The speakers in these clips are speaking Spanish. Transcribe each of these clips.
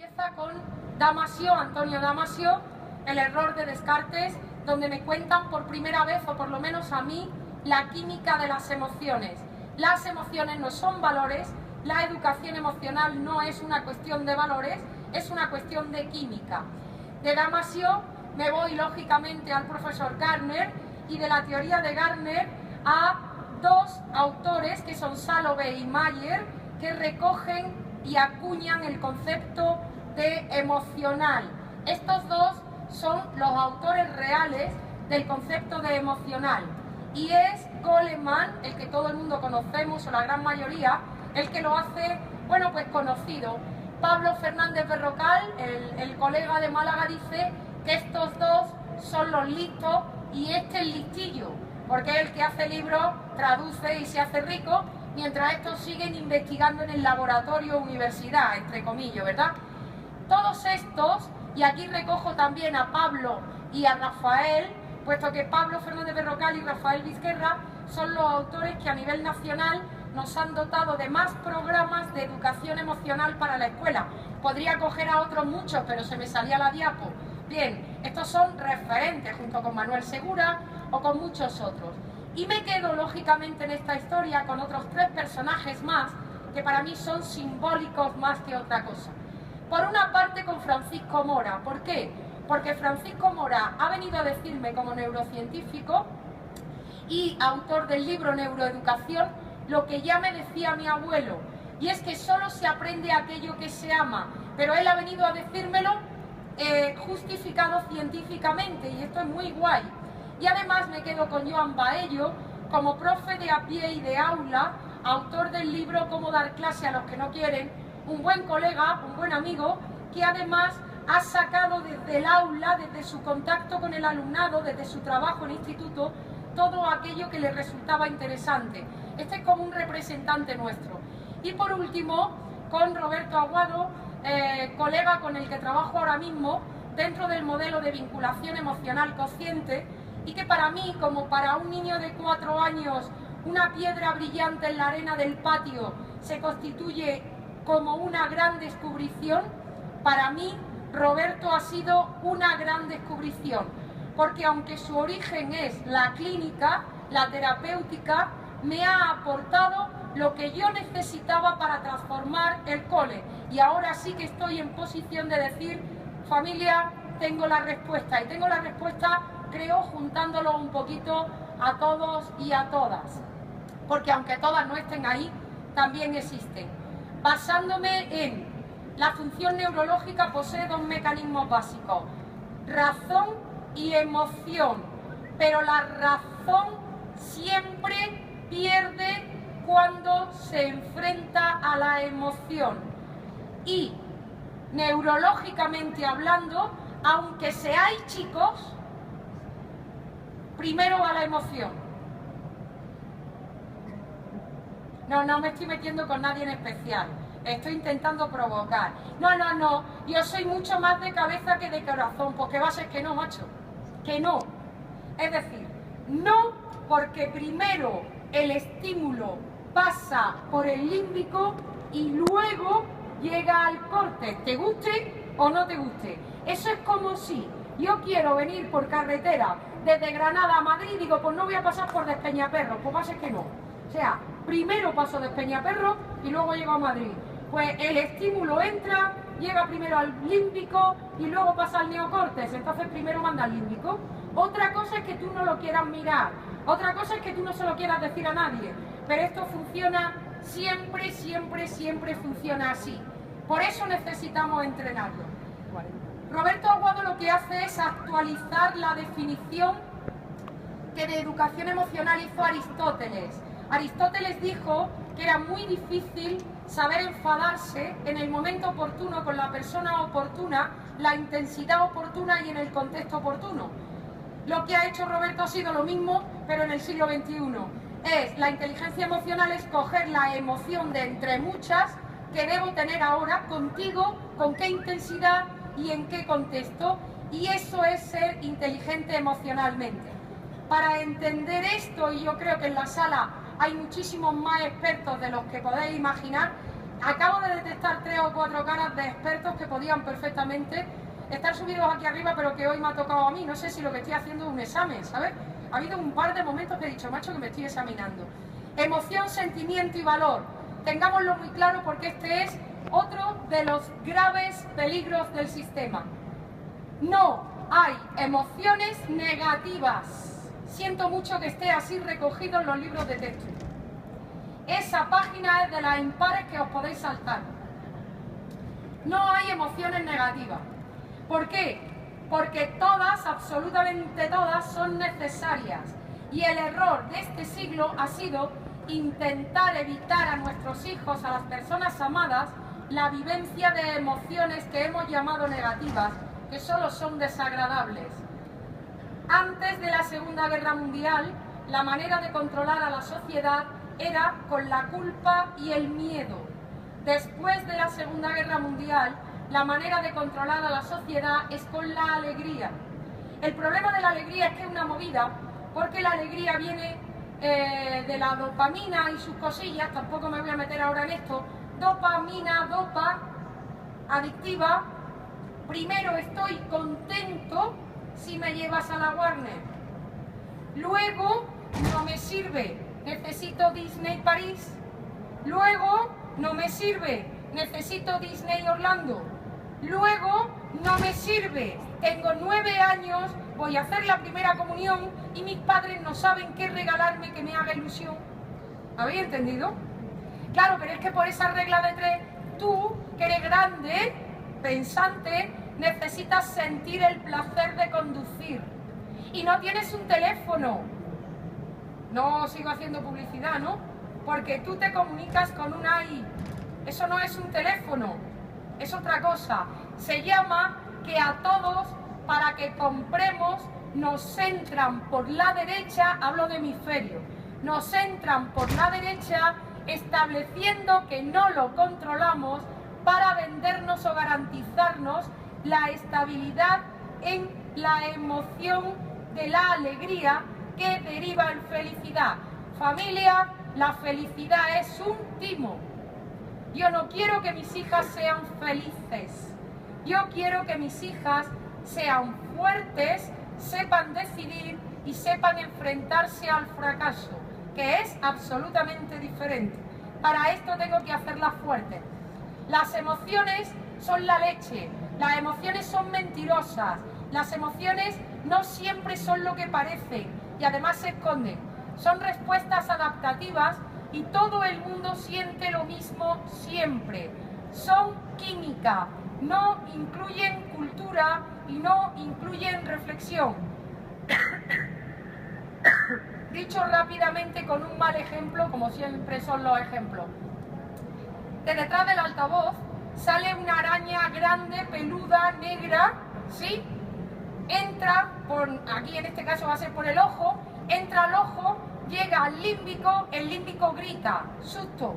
Empieza con Damasio, Antonio Damasio, el error de Descartes, donde me cuentan por primera vez, o por lo menos a mí, la química de las emociones. Las emociones no son valores, la educación emocional no es una cuestión de valores, es una cuestión de química. De Damasio me voy lógicamente al profesor Gardner y de la teoría de Gardner a dos autores que son Salovey y Mayer, que recogen y acuñan el concepto de emocional. Estos dos son los autores reales del concepto de emocional y es Goleman, el que todo el mundo conocemos o la gran mayoría, el que lo hace, bueno, pues conocido. Pablo Fernández Berrocal, el colega de Málaga, dice que estos dos son los listos y este el listillo, porque es el que hace libros, traduce y se hace rico, mientras estos siguen investigando en el laboratorio universidad, entre comillas, ¿verdad? Todos estos, y aquí recojo también a Pablo y a Rafael, puesto que Pablo Fernández Berrocal y Rafael Vizquerra son los autores que a nivel nacional nos han dotado de más programas de educación emocional para la escuela. Podría coger a otros muchos, pero se me salía la diapo. Bien, estos son referentes, junto con Manuel Segura o con muchos otros. Y me quedo, lógicamente, en esta historia con otros tres personajes más, que para mí son simbólicos más que otra cosa. Por una parte, con Francisco Mora. ¿Por qué? Porque Francisco Mora ha venido a decirme, como neurocientífico y autor del libro Neuroeducación, lo que ya me decía mi abuelo, y es que solo se aprende aquello que se ama, pero él ha venido a decírmelo justificado científicamente, y esto es muy guay. Y además me quedo con Joan Baello, como profe de a pie y de aula, autor del libro Cómo dar clase a los que no quieren, un buen colega, un buen amigo, que además ha sacado desde el aula, desde su contacto con el alumnado, desde su trabajo en instituto, todo aquello que le resultaba interesante. Este es como un representante nuestro. Y por último, con Roberto Aguado, colega con el que trabajo ahora mismo, dentro del modelo de vinculación emocional consciente, y que para mí, como para un niño de 4 años, una piedra brillante en la arena del patio se constituye como una gran descubrición, para mí Roberto ha sido una gran descubrición, porque aunque su origen es la clínica, la terapéutica, me ha aportado lo que yo necesitaba para transformar el cole. Y ahora sí que estoy en posición de decir, familia, tengo la respuesta. Y tengo la respuesta, creo, juntándolo un poquito a todos y a todas. Porque aunque todas no estén ahí, también existen. Basándome en la función neurológica, posee dos mecanismos básicos: razón y emoción. Pero la razón siempre pierde cuando se enfrenta a la emoción. Y neurológicamente hablando, aunque seáis chicos, primero va la emoción. No me estoy metiendo con nadie en especial, estoy intentando provocar. No, yo soy mucho más de cabeza que de corazón, porque va a ser que no, macho, que no. Es decir, no, porque primero el estímulo pasa por el límbico y luego llega al corte, te guste o no te guste. Eso es como si yo quiero venir por carretera desde Granada a Madrid y digo, pues no voy a pasar por Despeñaperro, pues va a ser que no. O sea, primero paso Despeñaperro y luego llego a Madrid. Pues el estímulo entra, llega primero al límbico y luego pasa al neocortes, entonces primero manda al límbico. Otra cosa es que tú no lo quieras mirar, otra cosa es que tú no se lo quieras decir a nadie, pero esto funciona siempre, siempre, siempre funciona así. Por eso necesitamos entrenarlo. Roberto Aguado lo que hace es actualizar la definición que de educación emocional hizo Aristóteles. Aristóteles dijo que era muy difícil saber enfadarse en el momento oportuno con la persona oportuna, la intensidad oportuna y en el contexto oportuno. Lo que ha hecho Roberto ha sido lo mismo, pero en el siglo XXI. La inteligencia emocional es coger la emoción de entre muchas que debo tener ahora contigo, con qué intensidad y en qué contexto, y eso es ser inteligente emocionalmente. Para entender esto, y yo creo que en la sala hay muchísimos más expertos de los que podéis imaginar, acabo de detectar 3 o 4 caras de expertos que podían perfectamente estar subidos aquí arriba, pero que hoy me ha tocado a mí. No sé si lo que estoy haciendo es un examen, ¿sabes? Ha habido un par de momentos que he dicho, macho, que me estoy examinando. Emoción, sentimiento y valor. Tengámoslo muy claro porque este es otro de los graves peligros del sistema. No hay emociones negativas. Siento mucho que esté así recogido en los libros de texto. Esa página es de las impares que os podéis saltar. No hay emociones negativas. ¿Por qué? Porque todas, absolutamente todas, son necesarias. Y el error de este siglo ha sido intentar evitar a nuestros hijos, a las personas amadas, la vivencia de emociones que hemos llamado negativas, que solo son desagradables. Antes de la Segunda Guerra Mundial, la manera de controlar a la sociedad era con la culpa y el miedo. Después de la Segunda Guerra Mundial, la manera de controlar a la sociedad es con la alegría. El problema de la alegría es que es una movida, porque la alegría viene de la dopamina y sus cosillas, tampoco me voy a meter ahora en esto. Dopamina, adictiva. Primero estoy contento si me llevas a la Warner. Luego no me sirve, necesito Disney París. Luego no me sirve, necesito Disney Orlando. Luego no me sirve, tengo 9 años, voy a hacer la primera comunión y mis padres no saben qué regalarme que me haga ilusión. ¿Habéis entendido? Claro, pero es que por esa regla de 3, tú, que eres grande, pensante, necesitas sentir el placer de conducir. Y no tienes un teléfono. No sigo haciendo publicidad, ¿no? Porque tú te comunicas con un AI. Eso no es un teléfono, es otra cosa. Se llama que a todos, para que compremos, nos entran por la derecha, hablo de hemisferio, nos entran por la derecha estableciendo que no lo controlamos para vendernos o garantizarnos la estabilidad en la emoción de la alegría que deriva en felicidad. Familia, la felicidad es un timo. Yo no quiero que mis hijas sean felices. Yo quiero que mis hijas sean fuertes, sepan decidir y sepan enfrentarse al fracaso, que es absolutamente diferente. Para esto tengo que hacerlas fuertes. Las emociones son la leche, las emociones son mentirosas, las emociones no siempre son lo que parecen y además se esconden. Son respuestas adaptativas y todo el mundo siente lo mismo siempre. Son química, no incluyen cultura y no incluyen reflexión. Dicho rápidamente con un mal ejemplo, como siempre son los ejemplos. De detrás del altavoz sale una araña grande, peluda, negra, ¿sí? Entra por, aquí en este caso va a ser por el ojo, entra al ojo, llega al límbico, el límbico grita, susto.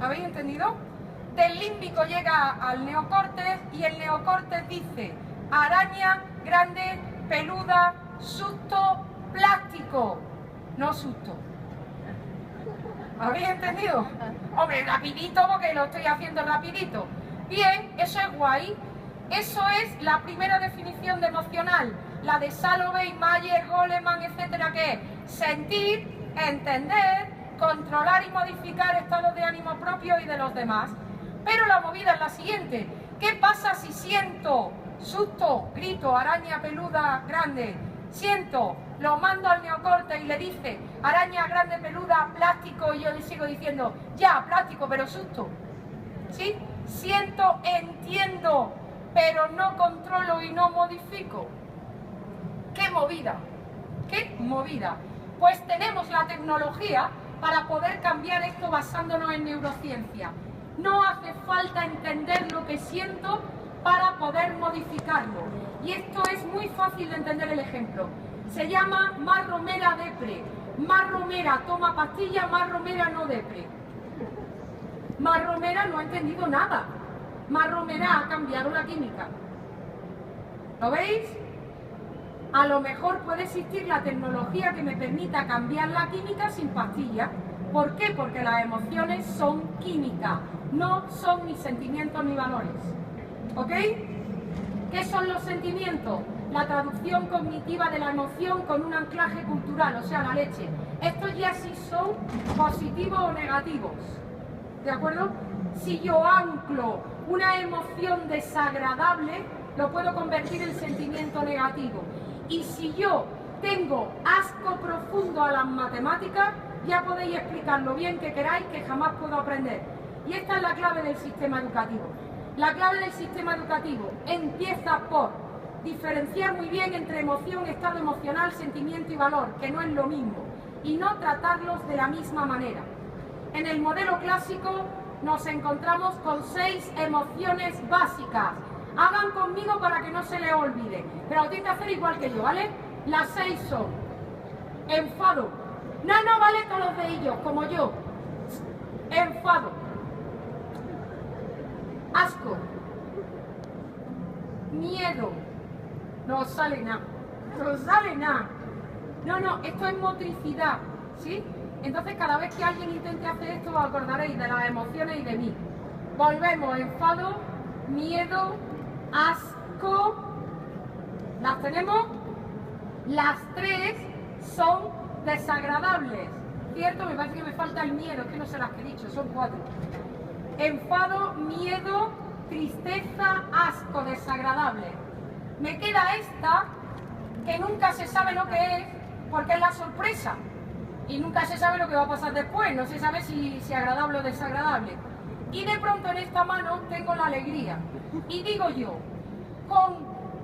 ¿Habéis entendido? Del límbico llega al neocórtex y el neocórtex dice, araña grande, peluda, susto, plástico, no susto. ¿Habéis entendido? Hombre, rapidito porque lo estoy haciendo rapidito. Bien, eso es guay. Eso es la primera definición de emocional, la de Salovey, Mayer, Goleman, etcétera, que es sentir, entender, controlar y modificar estados de ánimo propios y de los demás. Pero la movida es la siguiente. ¿Qué pasa si siento susto, grito, araña peluda grande? Siento, lo mando al neocórtex y le dice araña grande, peluda, plástico, y yo le sigo diciendo, ya, plástico, pero susto. ¿Sí? Siento, entiendo, pero no controlo y no modifico. ¡Qué movida! ¡Qué movida! Pues tenemos la tecnología para poder cambiar esto basándonos en neurociencia. No hace falta entender lo que siento para poder modificarlo. Y esto es muy fácil de entender el ejemplo. Se llama Mar Romera depre. Mar Romera toma pastilla, Mar Romera no depre. Mar Romera no ha entendido nada. Mar Romera ha cambiado la química. ¿Lo veis? A lo mejor puede existir la tecnología que me permita cambiar la química sin pastilla. ¿Por qué? Porque las emociones son química, no son ni sentimientos ni valores. ¿Ok? ¿Qué son los sentimientos? La traducción cognitiva de la emoción con un anclaje cultural, o sea, la leche. Estos ya sí son positivos o negativos. ¿De acuerdo? Si yo anclo una emoción desagradable, lo puedo convertir en sentimiento negativo. Y si yo tengo asco profundo a las matemáticas, ya podéis explicar lo bien que queráis, que jamás puedo aprender. Y esta es la clave del sistema educativo. La clave del sistema educativo empieza por diferenciar muy bien entre emoción, estado emocional, sentimiento y valor, que no es lo mismo, y no tratarlos de la misma manera. En el modelo clásico nos encontramos con 6 emociones básicas. Hagan conmigo para que no se les olvide, pero lo tienen que hacer igual que yo, ¿vale? Las 6 son: enfado. No, vale, todos los de ellos, como yo. Enfado. Asco. Miedo. No os sale nada. No os sale nada. No, esto es motricidad, ¿sí? Entonces, cada vez que alguien intente hacer esto, os acordaréis de las emociones y de mí. Volvemos: enfado, miedo, asco. ¿Las tenemos? Las 3 son desagradables, ¿cierto? Me parece que me falta el miedo, es que no sé las que he dicho, son 4. Enfado, miedo, tristeza, asco, desagradable. Me queda esta, que nunca se sabe lo que es, porque es la sorpresa. Y nunca se sabe lo que va a pasar después, no se sabe si agradable o desagradable. Y de pronto en esta mano tengo la alegría. Y digo yo, con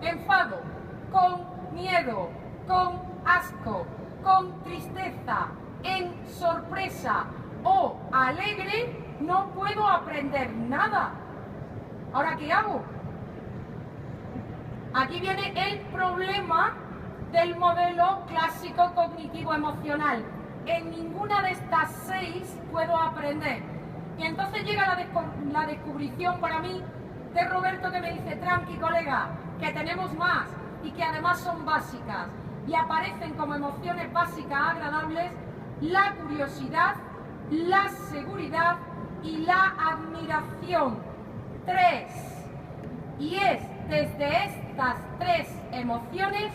enfado, con miedo, con asco, con tristeza, en sorpresa o alegre, no puedo aprender nada. ¿Ahora qué hago? Aquí viene el problema del modelo clásico cognitivo emocional. En ninguna de estas 6 puedo aprender. Y entonces llega la descubrición para mí de Roberto, que me dice: tranqui, colega, que tenemos más y que además son básicas. Y aparecen como emociones básicas agradables la curiosidad, la seguridad y la admiración. 3. Y es desde estas 3 emociones,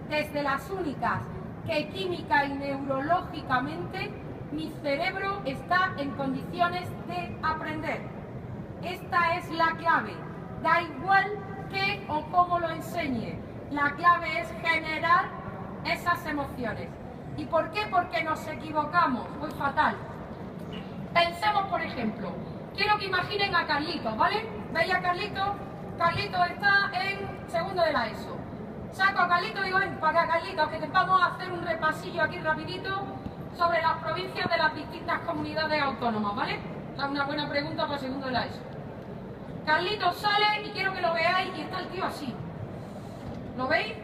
desde las únicas que química y neurológicamente mi cerebro está en condiciones de aprender. Esta es la clave. Da igual qué o cómo lo enseñe. La clave es generar esas emociones. ¿Y por qué? Porque nos equivocamos. Muy fatal. Pensemos, por ejemplo, quiero que imaginen a Carlitos, ¿vale? ¿Veis a Carlitos? Carlitos está en segundo de la ESO. Saco a Carlitos y digo: ven para acá, Carlitos, que te vamos a hacer un repasillo aquí rapidito sobre las provincias de las distintas comunidades autónomas, ¿vale? Es una buena pregunta para segundo de la ESO. Carlitos sale y quiero que lo veáis, y está el tío así. ¿Lo veis?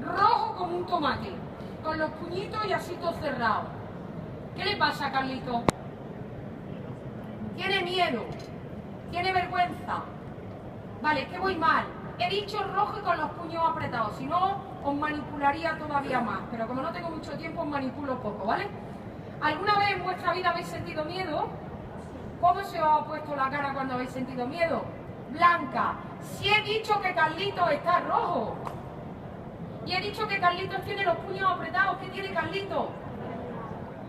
Rojo como un tomate, con los puñitos y así todo cerrado. ¿Qué le pasa a Carlitos? Tiene miedo, tiene vergüenza. Vale, es que voy mal. He dicho rojo y con los puños apretados, si no os manipularía todavía más, pero como no tengo mucho tiempo os manipulo poco, ¿vale? ¿Alguna vez en vuestra vida habéis sentido miedo? ¿Cómo se os ha puesto la cara cuando habéis sentido miedo? Blanca. Si he dicho que Carlitos está rojo y he dicho que Carlitos tiene los puños apretados, ¿qué tiene Carlitos?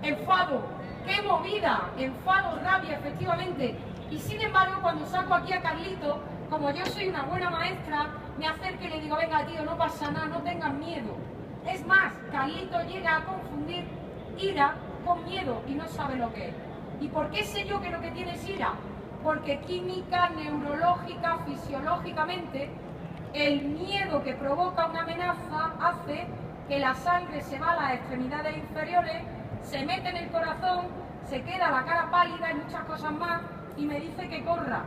Enfado. ¡Qué movida! Enfado, rabia, efectivamente. Y sin embargo, cuando saco aquí a Carlitos, como yo soy una buena maestra, me acerco y le digo: venga, tío, no pasa nada, no tengas miedo. Es más, Carlitos llega a confundir ira con miedo y no sabe lo que es. ¿Y por qué sé yo que lo que tiene es ira? Porque química, neurológica, fisiológicamente, el miedo que provoca una amenaza hace que la sangre se va a las extremidades inferiores, se mete en el corazón, se queda la cara pálida y muchas cosas más, y me dice que corra.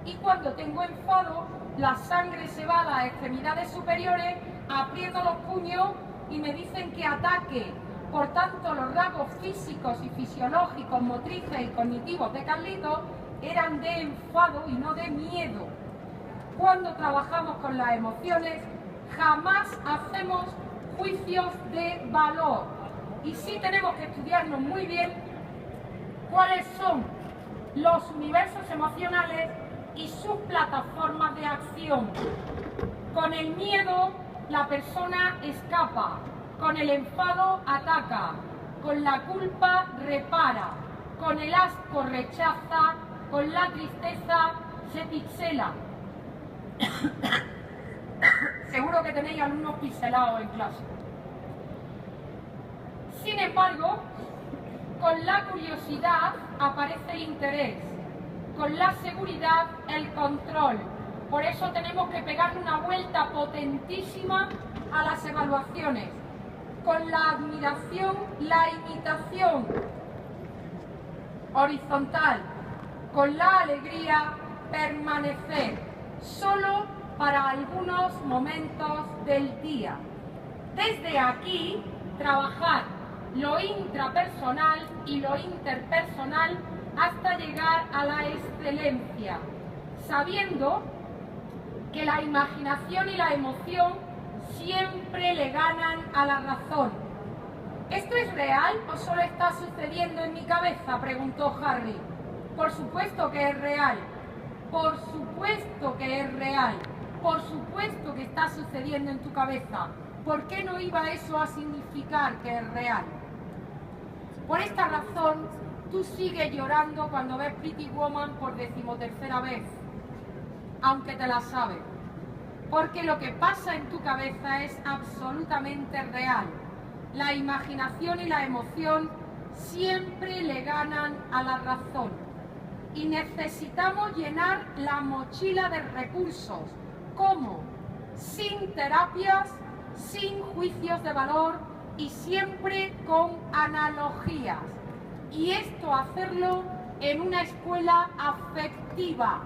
Y cuando tengo enfado, la sangre se va a las extremidades superiores, aprieto los puños y me dicen que ataque. Por tanto, los rasgos físicos y fisiológicos, motrices y cognitivos de Carlitos eran de enfado y no de miedo. Cuando trabajamos con las emociones, jamás hacemos juicios de valor. Y sí tenemos que estudiarnos muy bien cuáles son los universos emocionales y sus plataformas de acción. Con el miedo, la persona escapa, con el enfado ataca, con la culpa repara, con el asco rechaza, con la tristeza se pixela. Seguro que tenéis alumnos pixelados en clase. Sin embargo, con la curiosidad aparece el interés, con la seguridad el control. Por eso tenemos que pegarle una vuelta potentísima a las evaluaciones. Con la admiración, la imitación horizontal. Con la alegría, permanecer, solo para algunos momentos del día. Desde aquí, trabajar lo intrapersonal y lo interpersonal hasta llegar a la excelencia, sabiendo que la imaginación y la emoción siempre le ganan a la razón. ¿Esto es real o solo está sucediendo en mi cabeza?, preguntó Harry. Por supuesto que es real, por supuesto que es real, por supuesto que está sucediendo en tu cabeza. ¿Por qué no iba eso a significar que es real? Por esta razón, tú sigues llorando cuando ves Pretty Woman por 13ª vez, aunque te la sabes. Porque lo que pasa en tu cabeza es absolutamente real. La imaginación y la emoción siempre le ganan a la razón. Y necesitamos llenar la mochila de recursos. ¿Cómo? Sin terapias, sin juicios de valor y siempre con analogías. Y esto hacerlo en una escuela afectiva.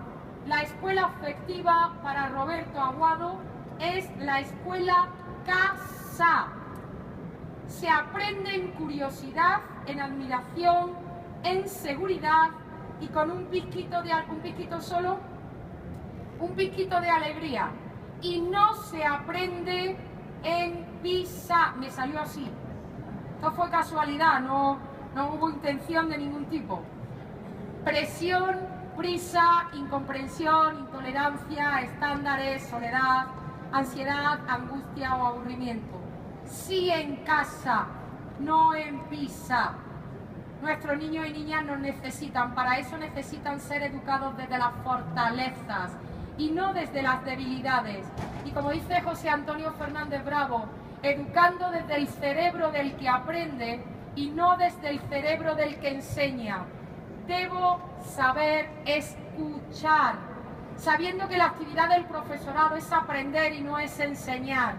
La escuela afectiva para Roberto Aguado es la escuela casa. Se aprende en curiosidad, en admiración, en seguridad y con un pizquito de alegría. Y no se aprende en pisa. Me salió así. Esto fue casualidad, no hubo intención de ningún tipo. Presión, prisa, incomprensión, intolerancia, estándares, soledad, ansiedad, angustia o aburrimiento. Sí en casa, no en pisa. Nuestros niños y niñas nos necesitan, para eso necesitan ser educados desde las fortalezas y no desde las debilidades. Y como dice José Antonio Fernández Bravo, educando desde el cerebro del que aprende y no desde el cerebro del que enseña. Debo saber escuchar, sabiendo que la actividad del profesorado es aprender y no es enseñar.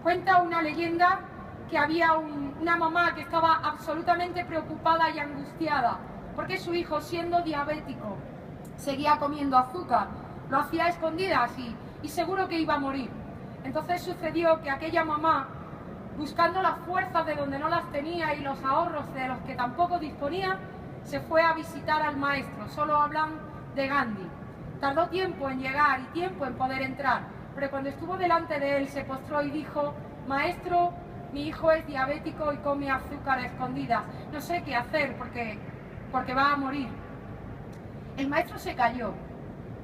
Cuenta una leyenda que había una mamá que estaba absolutamente preocupada y angustiada porque su hijo, siendo diabético, seguía comiendo azúcar, lo hacía a escondidas y seguro que iba a morir. Entonces sucedió que aquella mamá, buscando las fuerzas de donde no las tenía y los ahorros de los que tampoco disponía, se fue a visitar al maestro. Solo hablan de Gandhi. Tardó tiempo en llegar y tiempo en poder entrar, pero cuando estuvo delante de él se postró y dijo: maestro, mi hijo es diabético y come azúcar a escondidas. No sé qué hacer porque va a morir. El maestro se calló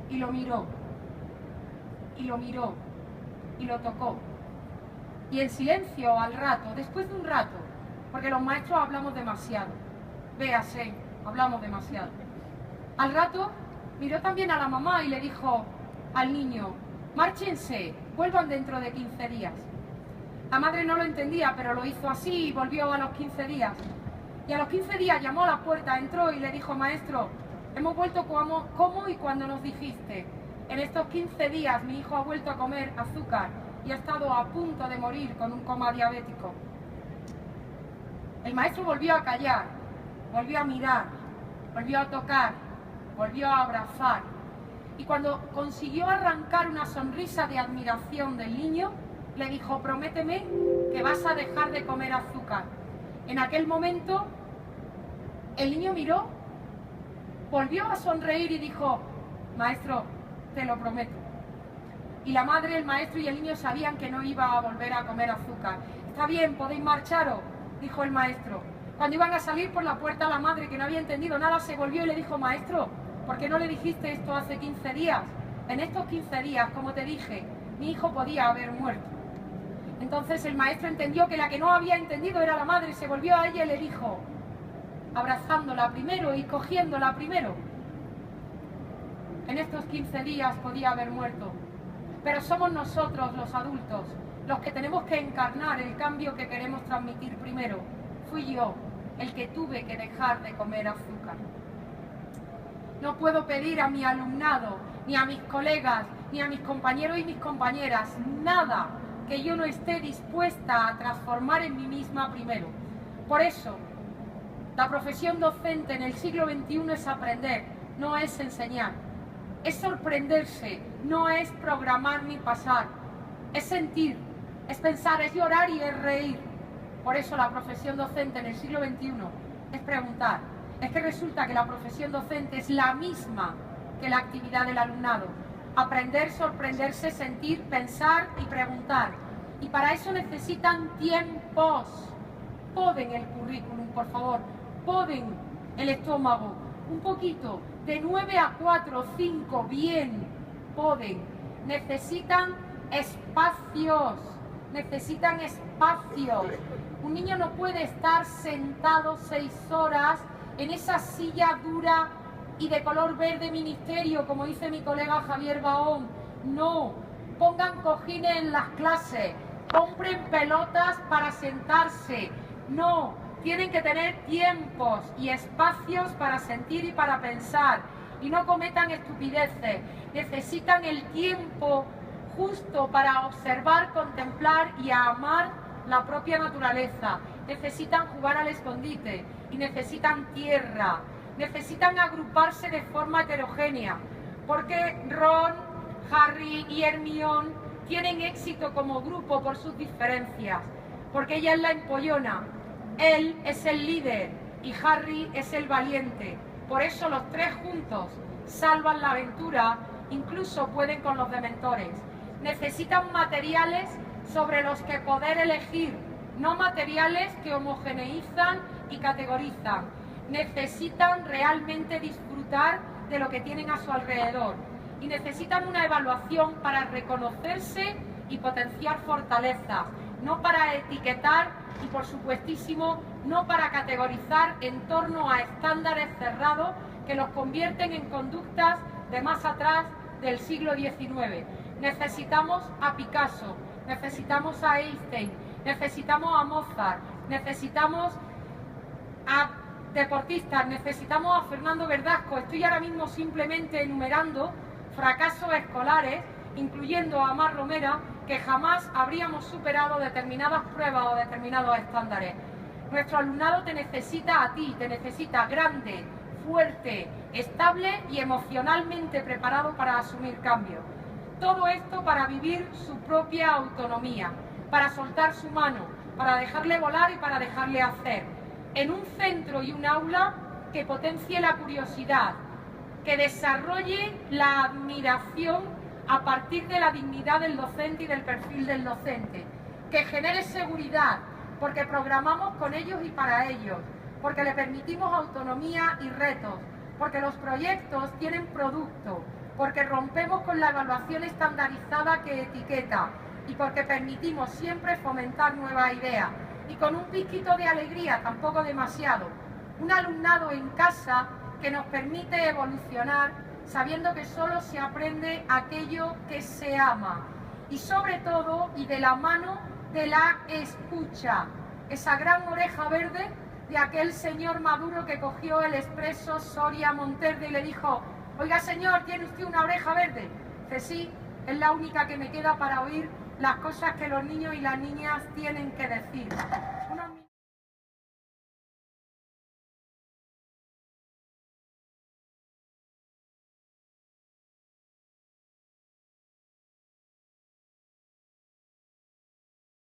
y lo miró, y lo miró, y lo tocó. Y en silencio, al rato, después de un rato, porque los maestros hablamos demasiado, véase, hablamos demasiado. Al rato miró también a la mamá y le dijo al niño: márchense, vuelvan dentro de 15 días. La madre no lo entendía, pero lo hizo así y volvió a los 15 días. Y a los 15 días llamó a la puerta, entró y le dijo: maestro, hemos vuelto como y cuando nos dijiste. En estos 15 días mi hijo ha vuelto a comer azúcar y ha estado a punto de morir con un coma diabético. El maestro volvió a callar, volvió a mirar, volvió a tocar, volvió a abrazar. Y cuando consiguió arrancar una sonrisa de admiración del niño, le dijo: prométeme que vas a dejar de comer azúcar. En aquel momento, el niño miró, volvió a sonreír y dijo: maestro, te lo prometo. Y la madre, el maestro y el niño sabían que no iba a volver a comer azúcar. Está bien, podéis marcharos, dijo el maestro. Cuando iban a salir por la puerta, la madre, que no había entendido nada, se volvió y le dijo: maestro, ¿por qué no le dijiste esto hace 15 días? En estos 15 días, como te dije, mi hijo podía haber muerto. Entonces el maestro entendió que la que no había entendido era la madre, se volvió a ella y le dijo, abrazándola primero y cogiéndola primero, en estos 15 días podía haber muerto. Pero somos nosotros, los adultos, los que tenemos que encarnar el cambio que queremos transmitir primero. Fui yo el que tuve que dejar de comer azúcar. No puedo pedir a mi alumnado, ni a mis colegas, ni a mis compañeros y mis compañeras, nada que yo no esté dispuesta a transformar en mí misma primero. Por eso, la profesión docente en el siglo XXI es aprender, no es enseñar. Es sorprenderse, no es programar ni pasar. Es sentir, es pensar, es llorar y es reír. Por eso la profesión docente en el siglo XXI es preguntar. Es que resulta que la profesión docente es la misma que la actividad del alumnado. Aprender, sorprenderse, sentir, pensar y preguntar. Y para eso necesitan tiempos. Poden el currículum, por favor. Poden el estómago. Un poquito. De 9 a 4, 5, bien. Poden. Necesitan espacios. Necesitan espacios. Un niño no puede estar sentado 6 horas en esa silla dura y de color verde ministerio, como dice mi colega Javier Baón. No, pongan cojines en las clases, compren pelotas para sentarse. No, tienen que tener tiempos y espacios para sentir y para pensar. Y no cometan estupideces. Necesitan el tiempo justo para observar, contemplar y amar la propia naturaleza. Necesitan jugar al escondite y necesitan tierra. Necesitan agruparse de forma heterogénea, porque Ron, Harry y Hermione tienen éxito como grupo por sus diferencias, porque ella es la empollona, él es el líder y Harry es el valiente. Por eso los tres juntos salvan la aventura, incluso pueden con los dementores. Necesitan materiales sobre los que poder elegir, no materiales que homogeneizan y categorizan. Necesitan realmente disfrutar de lo que tienen a su alrededor y necesitan una evaluación para reconocerse y potenciar fortalezas, no para etiquetar y, por supuestísimo, no para categorizar en torno a estándares cerrados que los convierten en conductas de más atrás del siglo XIX. Necesitamos a Picasso, necesitamos a Einstein, necesitamos a Mozart, necesitamos a deportistas, necesitamos a Fernando Verdasco. Estoy ahora mismo simplemente enumerando fracasos escolares, incluyendo a Mar Romera, que jamás habríamos superado determinadas pruebas o determinados estándares. Nuestro alumnado te necesita a ti, te necesita grande, fuerte, estable y emocionalmente preparado para asumir cambios. Todo esto para vivir su propia autonomía, para soltar su mano, para dejarle volar y para dejarle hacer. En un centro y un aula que potencie la curiosidad, que desarrolle la admiración a partir de la dignidad del docente y del perfil del docente, que genere seguridad, porque programamos con ellos y para ellos, porque le permitimos autonomía y retos, porque los proyectos tienen producto, porque rompemos con la evaluación estandarizada que etiqueta y porque permitimos siempre fomentar nuevas ideas y con un piquito de alegría, tampoco demasiado. Un alumnado en casa que nos permite evolucionar sabiendo que solo se aprende aquello que se ama y sobre todo y de la mano de la escucha, esa gran oreja verde de aquel señor maduro que cogió el expreso Soria Monterde y le dijo: oiga señor, ¿tiene usted una oreja verde? Dice: sí, es la única que me queda para oír las cosas que los niños y las niñas tienen que decir.